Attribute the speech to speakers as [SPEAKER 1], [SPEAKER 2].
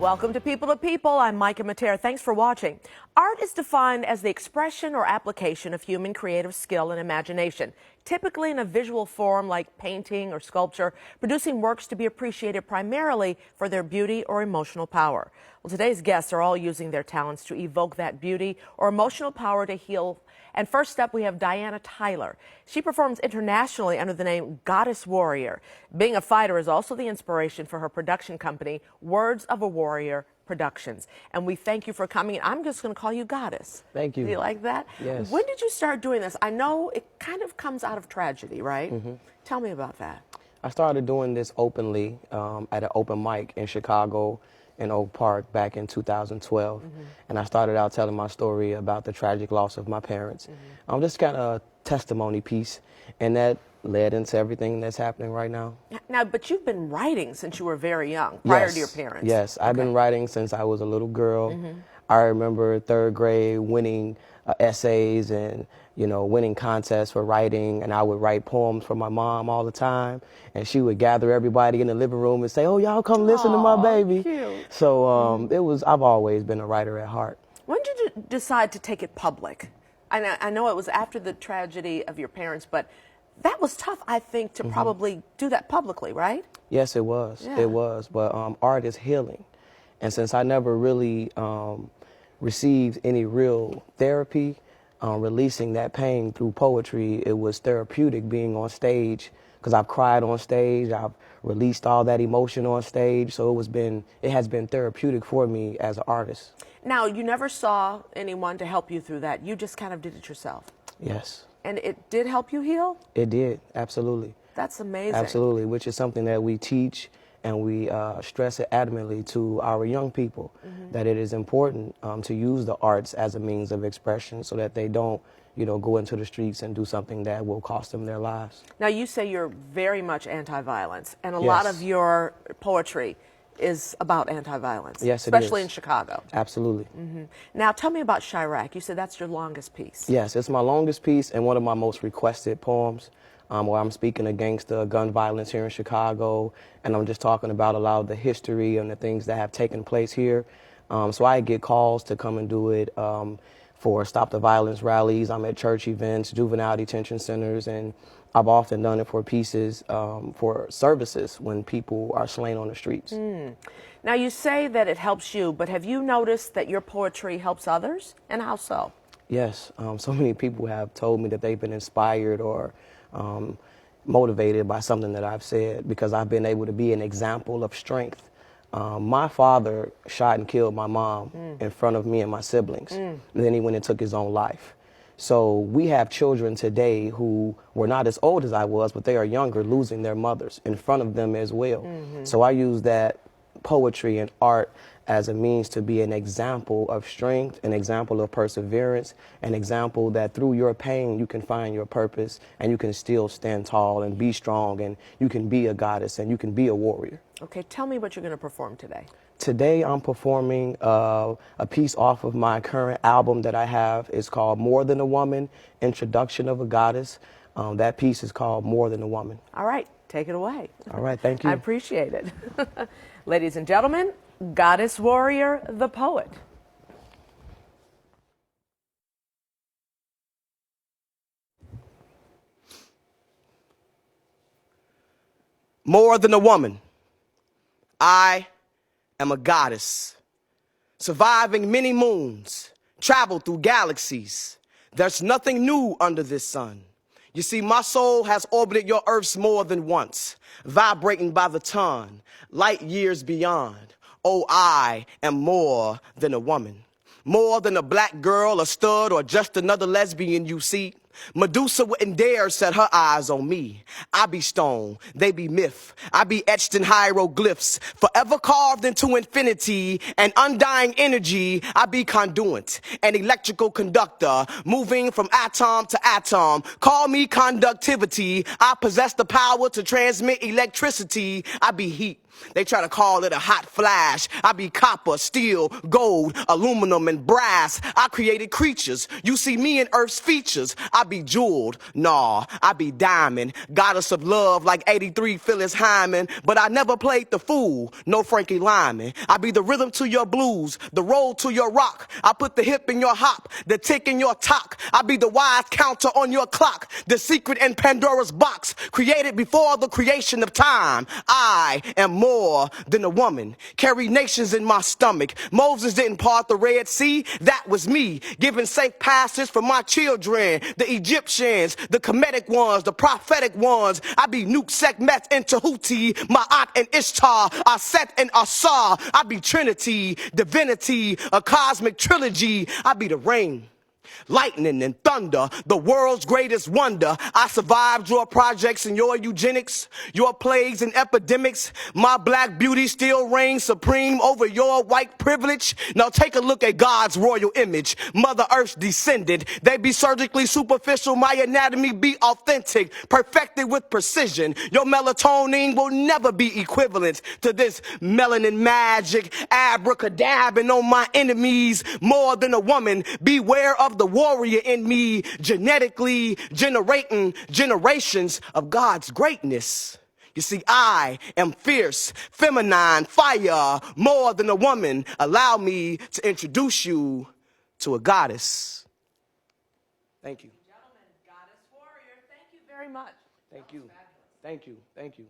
[SPEAKER 1] Welcome to People. I'm Micah Mater. Thanks for watching. Art is defined as the expression or application of human creative skill and imagination, typically in a visual form like painting or sculpture, producing works to be appreciated primarily for their beauty or emotional power. Well, today's guests are all using their talents to evoke that beauty or emotional power to heal. And first up, we have Diana Tyler. She performs internationally under the name Goddess Warrior. Being a fighter is also the inspiration for her production company, Words of a Warrior Productions. And we thank you for coming. I'm just going to call you Goddess.
[SPEAKER 2] Thank you.
[SPEAKER 1] Do you like that?
[SPEAKER 2] Yes.
[SPEAKER 1] When did you start doing this? I know it kind of comes out of tragedy, right?
[SPEAKER 2] Mm-hmm.
[SPEAKER 1] Tell me about that.
[SPEAKER 2] I started doing this openly at an open mic in Chicago in Oak Park back in 2012. Mm-hmm. And I started out telling my story about the tragic loss of my parents. Mm-hmm. Just kind of a testimony piece, and that led into everything that's happening right now.
[SPEAKER 1] Now, but you've been writing since you were very young, prior
[SPEAKER 2] Yes.
[SPEAKER 1] to your parents.
[SPEAKER 2] Yes, I've been writing since I was a little girl. Mm-hmm. I remember third grade winning essays and, you know, winning contests for writing, and I would write poems for my mom all the time, and she would gather everybody in the living room and say, "Oh, y'all come listen to my baby."
[SPEAKER 1] Cute.
[SPEAKER 2] So I've always been a writer at heart.
[SPEAKER 1] When did you decide to take it public? I know it was after the tragedy of your parents, but that was tough, I think, to probably do that publicly, right?
[SPEAKER 2] Yes, it was.
[SPEAKER 1] Yeah.
[SPEAKER 2] It was. But art is healing. And since I never really received any real therapy, releasing that pain through poetry, it was therapeutic being on stage, because I've cried on stage, I've released all that emotion on stage, so it has been therapeutic for me as an artist.
[SPEAKER 1] Now, you never saw anyone to help you through that. You just kind of did it yourself.
[SPEAKER 2] Yes.
[SPEAKER 1] And it did help you heal?
[SPEAKER 2] It did, absolutely.
[SPEAKER 1] That's amazing.
[SPEAKER 2] Absolutely, which is something that we teach and we stress it adamantly to our young people, that it is important to use the arts as a means of expression so that they don't, you know, go into the streets and do something that will cost them their lives.
[SPEAKER 1] Now, you say you're very much anti-violence, and a
[SPEAKER 2] Yes.
[SPEAKER 1] lot of your poetry is about anti-violence.
[SPEAKER 2] Yes, it
[SPEAKER 1] especially
[SPEAKER 2] is.
[SPEAKER 1] in Chicago.
[SPEAKER 2] Absolutely.
[SPEAKER 1] Now, tell me about Chirac. You said that's your longest piece.
[SPEAKER 2] Yes, it's my longest piece and one of my most requested poems, where I'm speaking against gun violence here in Chicago, and I'm just talking about a lot of the history and the things that have taken place here. So I get calls to come and do it for Stop the Violence rallies. I'm at church events, juvenile detention centers, and I've often done it for pieces for services when people are slain on the streets.
[SPEAKER 1] Now, you say that it helps you, but have you noticed that your poetry helps others, and how so?
[SPEAKER 2] Yes, so many people have told me that they've been inspired or motivated by something that I've said, because I've been able to be an example of strength. My father shot and killed my mom in front of me and my siblings, and then he went and took his own life. So we have children today who were not as old as I was, but they are younger, losing their mothers in front of them as well. So I use that poetry and art as a means to be an example of strength, an example of perseverance, an example that through your pain you can find your purpose and you can still stand tall and be strong, and you can be a goddess and you can be a warrior.
[SPEAKER 1] Okay, tell me what you're going to perform today.
[SPEAKER 2] Today I'm performing a piece off of my current album that I have. It's called More Than a Woman, Introduction of a Goddess. That piece is called More Than a Woman.
[SPEAKER 1] All right, take it away.
[SPEAKER 2] All right, thank you.
[SPEAKER 1] I appreciate it. Ladies and gentlemen, Goddess Warrior, the poet.
[SPEAKER 2] More than a woman, I am a goddess, surviving many moons, traveled through galaxies. There's nothing new under this sun. You see, my soul has orbited your earths more than once, vibrating by the ton, light years beyond. Oh, I am more than a woman, more than a black girl, a stud, or just another lesbian, you see. Medusa wouldn't dare set her eyes on me. I be stone, they be myth. I be etched in hieroglyphs, forever carved into infinity and undying energy. I be conduit, an electrical conductor, moving from atom to atom. Call me conductivity. I possess the power to transmit electricity. I be heat. They try to call it a hot flash. I be copper, steel, gold, aluminum, and brass. I created creatures. You see me in Earth's features. I I be jeweled. Nah, I be diamond. Goddess of love like 83 Phyllis Hyman. But I never played the fool, no Frankie Lyman. I be the rhythm to your blues, the roll to your rock. I put the hip in your hop, the tick in your talk. I be the wise counter on your clock, the secret in Pandora's box, created before the creation of time. I am more than a woman, carry nations in my stomach. Moses didn't part the Red Sea, that was me, giving safe passage for my children, the Egyptians, the Kemetic ones, the prophetic ones. I be Nuke, Sekmet, and Tahuti, Ma'at and Ishtar, Aset and Asar. I be Trinity, divinity, a cosmic trilogy. I be the rain, lightning and thunder, the world's greatest wonder. I survived your projects and your eugenics, your plagues and epidemics. My black beauty still reigns supreme over your white privilege. Now take a look at God's royal image. Mother Earth's descended. They be surgically superficial. My anatomy be authentic, perfected with precision. Your melatonin will never be equivalent to this melanin magic. Abracadabra on my enemies. More than a woman, beware of the warrior in me, genetically generating generations of God's greatness. You see, I am fierce, feminine, fire, more than a woman. Allow me to introduce you to a goddess. Thank you.
[SPEAKER 1] Gentlemen, goddess warrior, thank you very much.
[SPEAKER 2] Thank you. Thank you. Thank you.